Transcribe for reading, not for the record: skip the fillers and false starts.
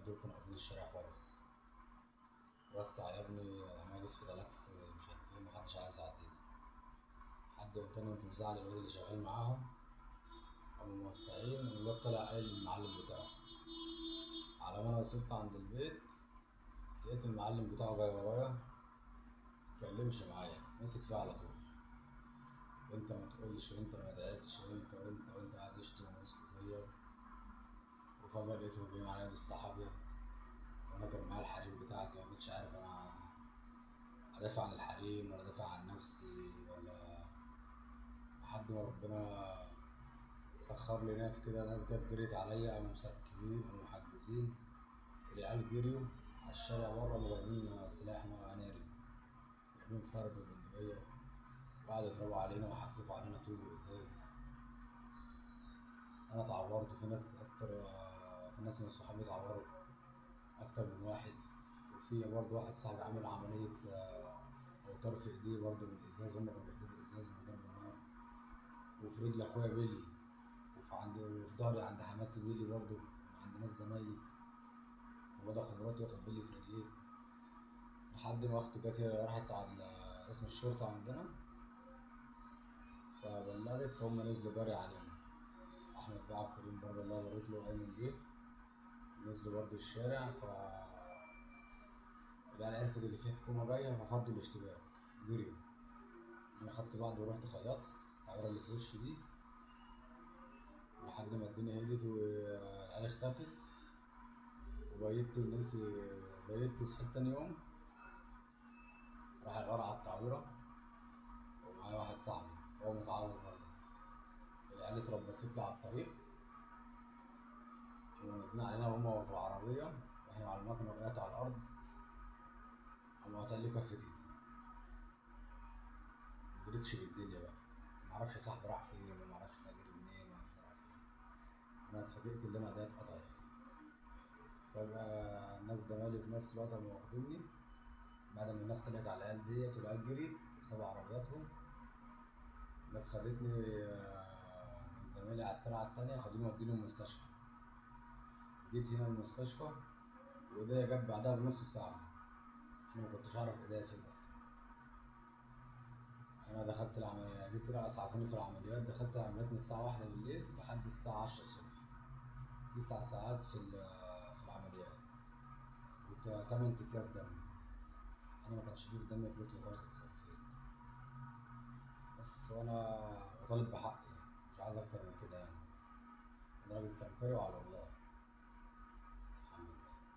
دول كانوا قافلين الشارع خالص. بس عيبني عمال في دلاكس مش عارف ايه، محدش عايز يعديني. حد قدامي كنت مزعل الواد اللي شغال معاهم، قاموا موسعين الواد طلع قايل للمعلم بتاعه. على ما انا وصلت عند البيت لقيت المعلم بتاعه جاي ورايا، متكلمش معايا، مسك فيها على طول. وانت ما تقولش وانت ما دعيتش وانت قاعد يشتم ومسك فيا. وفجأة لقيتهم جايين عليا بسلاح ابيض، وانا كان معايا الحريم بتاعتي، ما كنتش عارف انا ادافع عن الحريم ولا ادافع عن نفسي ولا. لحد ما ربنا سخر لي ناس كده، ناس جت جريت عليا، قاموا مسكرين قاموا محجزين. العيال جريوا على الشارع بره، قاموا جايبين سلاح ناري، جايبين فرد وبندقية، وقعدوا يضربوا علينا وحدفوا علينا طوب وإزاز. أنا اتعورت، وفي ناس أكتر، في ناس من صحابي اتعوروا أكتر من واحد. وفي برضه واحد صاحبي عامل عملية أوتار في إيديه برضه من الإزاز، هما كانوا بيحدفوا إزاز من ضرب النار. وفي رجل أخويا بيلي، وفي ظهري عند حماتي بيلي برضه، عند ناس زمايلي. ووضع خبراتي واخد بيلي في رجليه. لحد ما أختي جت هي راحت على اسم الشرطة عندنا، فبلغت، فهم نزلوا جري علينا. أحمد بقى عبد الكريم برضه الله يبارك له، أيمن بيه، نزلوا برضه الشارع. العيال عرفت اللي فيه حكومة جاية، ففضوا الاشتباك، جريوا. أنا خدت بعض ورحت خيطت التعويرة اللي في وشي دي، لحد ما الدنيا هديت والعيال اختفت. نمت، بيت وصحيت تاني يوم، راح الغار على التعويرة، ومعايا واحد صاحبي هو متعور برضه. العيال اتربصت لي على الطريق، كانوا نازلين علينا وهما في العربية، واحنا على المكنة، وقعت على الأرض، قاموا قاطعين لي كف ايدي. مجريتش بالدنيا بقى، معرفش صاحبي راح فين، ومعرفش ده جري منين، ومعرفش راح فين. أنا اتفاجئت إن أنا إيديا اتقطعت. فجأة ناس زمايلي في نفس الوقت قاموا واخديني، بعد ما الناس طلعت على العيال ديت والعيال جريت سابوا عربياتهم. الناس خدتني من زمايلي على الترعة التانية، خدوني ودوني المستشفى. جيت هنا المستشفى وإيديا جت بعدها بنص ساعة، أنا ما كنتش أعرف إيديا فين أصلا. أنا دخلت العملية، جيت لا أسعفوني في العمليات، دخلت العمليات من الساعة 1 بالليل لحد الساعة 10 الصبح، 9 ساعات في العمليات، وتمن أكياس دم. أنا ما كانش فيه دم في جسمي خالص، اتصفيت. بس وأنا بطالب بحقي، مش عايز أكتر من كده يعني. أنا راجل سمكري وعلى الله.